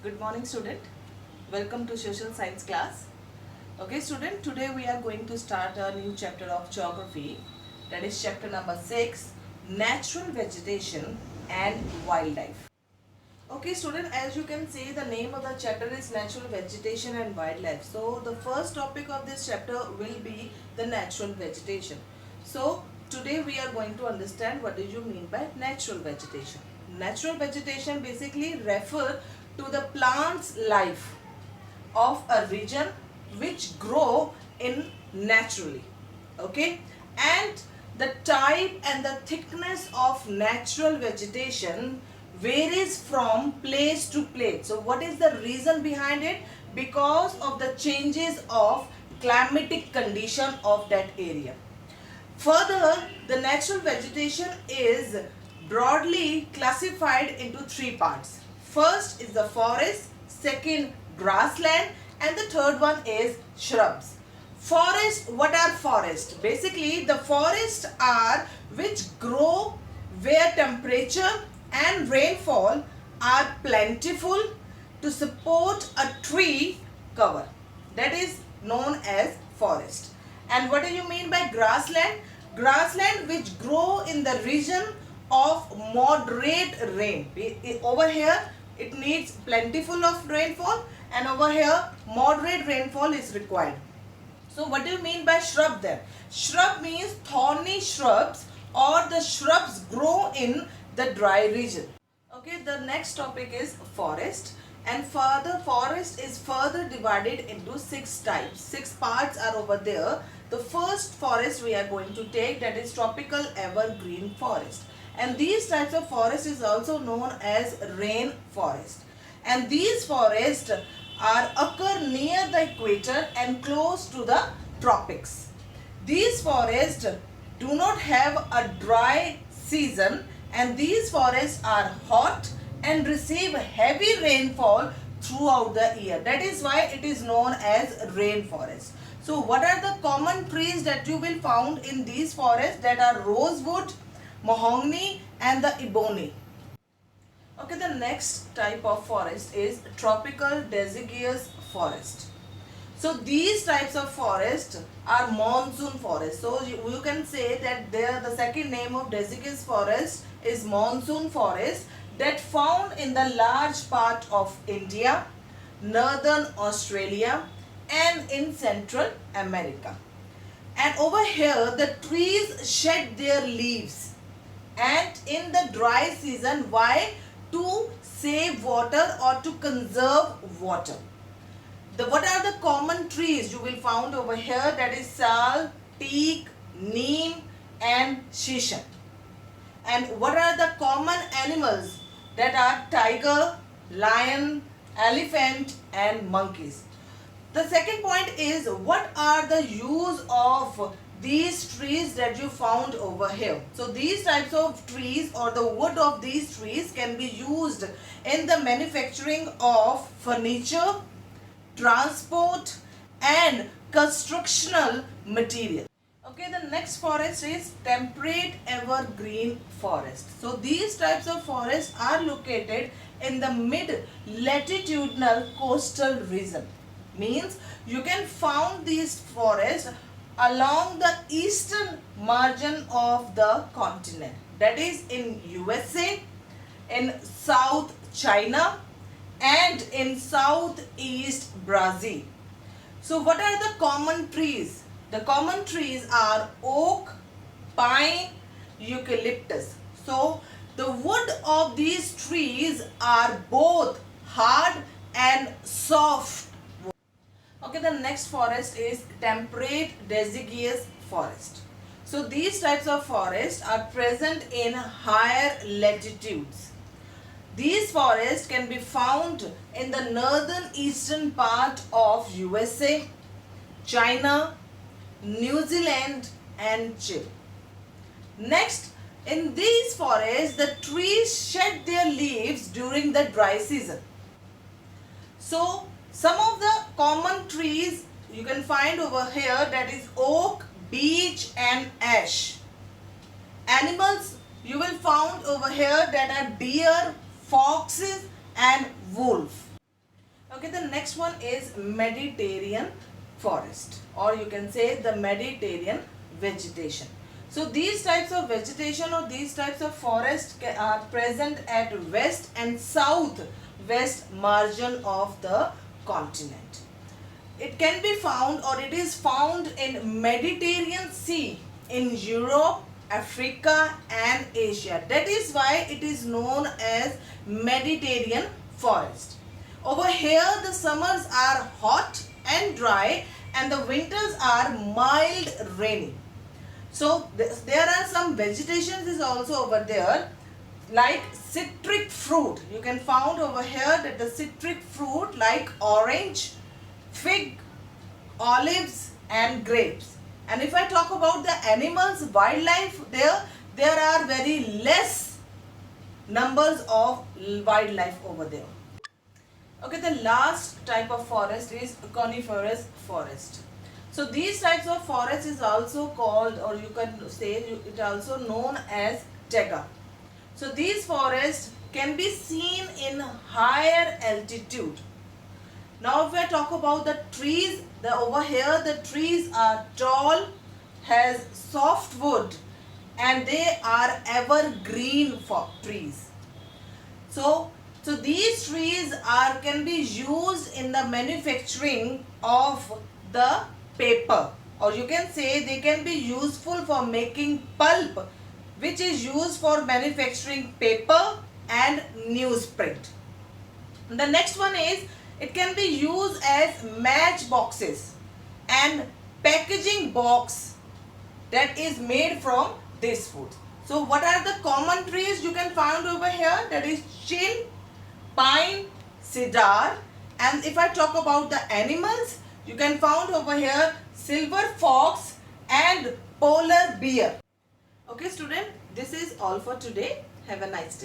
Good morning, student. Welcome to social science class. Okay, student, today we are going to start a new chapter of geography. That is chapter number 6, natural vegetation and wildlife. Okay, student, as you can see, the name of the chapter is natural vegetation and wildlife. So the first topic of this chapter will be the natural vegetation. So today we are going to understand what do you mean by natural vegetation. Natural vegetation basically refer to the plant's life of a region which grow in naturally, okay, and the type and the thickness of natural vegetation varies from place to place. So what is the reason behind it? Because of the changes of climatic condition of that area. Further, the natural vegetation is broadly classified into three parts. First is the forest, second grassland, and the third one is shrubs. Forest, what are forests? Basically, the forests are which grow where temperature and rainfall are plentiful to support a tree cover. That is known as forest. And what do you mean by grassland? Grassland which grow in the region of moderate rain. Over here it needs plentiful of rainfall, and over here moderate rainfall is required. So what do you mean by shrub then? Shrub means thorny shrubs, or the shrubs grow in the dry region. Okay, the next topic is forest, and further forest is further divided into 6 types. 6 parts are over there. The first forest we are going to take, that is tropical evergreen forest, and these types of forest is also known as rain forest, and these forests are occur near the equator and close to the tropics. These forests do not have a dry season, and these forests are hot and receive heavy rainfall throughout the year. That is why it is known as rainforest. So what are the common trees that you will found in these forests? That are rosewood, mahogany, and the ebony. Okay, the next type of forest is tropical deciduous forest. So these types of forest are monsoon forest. So you can say that the second name of deciduous forest is monsoon forest, that found in the large part of India, northern Australia, and in Central America. And over here the trees shed their leaves, and in the dry season, why? To save water or to conserve water. What are the common trees you will found over here? That is sal, teak, neem, and shishan. And what are the common animals? That are tiger, lion, elephant, and monkeys. The second point is, what are the use of these trees that you found over here? So these types of trees, or the wood of these trees, can be used in the manufacturing of furniture, transport, and constructional material. Okay, the next forest is temperate evergreen forest. So these types of forests are located in the mid latitudinal coastal region. Means you can find these forests along the eastern margin of the continent. That is in USA, in South China, and in southeast Brazil. So what are the common trees? The common trees are oak, pine, eucalyptus. So the wood of these trees are both hard and soft. Okay, the next forest is temperate deciduous forest. So these types of forests are present in higher latitudes. These forests can be found in the northern eastern part of USA, China, New Zealand, and Chile. Next, in these forests, the trees shed their leaves during the dry season. So some of the common trees you can find over here, that is oak, beech, and ash. Animals you will found over here, that are deer, foxes, and wolf. Okay, the next one is Mediterranean forest, or you can say the Mediterranean vegetation. So these types of vegetation or these types of forest are present at west and south west margin of the continent. It can be found, or it is found in Mediterranean Sea in Europe, Africa and Asia. That is why it is known as Mediterranean forest. Over here the summers are hot and dry and the winters are mild rainy. So there are some vegetations is also over there, like citric fruit. You can found over here that the citric fruit like orange, fig, olives and grapes. And if I talk about the animals, wildlife, there are very less numbers of wildlife over there. Okay, the last type of forest is coniferous forest. So these types of forest is also called, or you can say it also known as taiga. So these forests can be seen in higher altitude. Now if I talk about the trees, over here the trees are tall, has soft wood and they are evergreen for trees. So these trees can be used in the manufacturing of the paper, or you can say they can be useful for making pulp, which is used for manufacturing paper and newsprint. The next one is it can be used as match boxes and packaging box that is made from this food. So what are the common trees you can find over here? That is chin, pine, cedar. And if I talk about the animals, you can find over here silver fox and polar bear. Okay student, this is all for today. Have a nice day.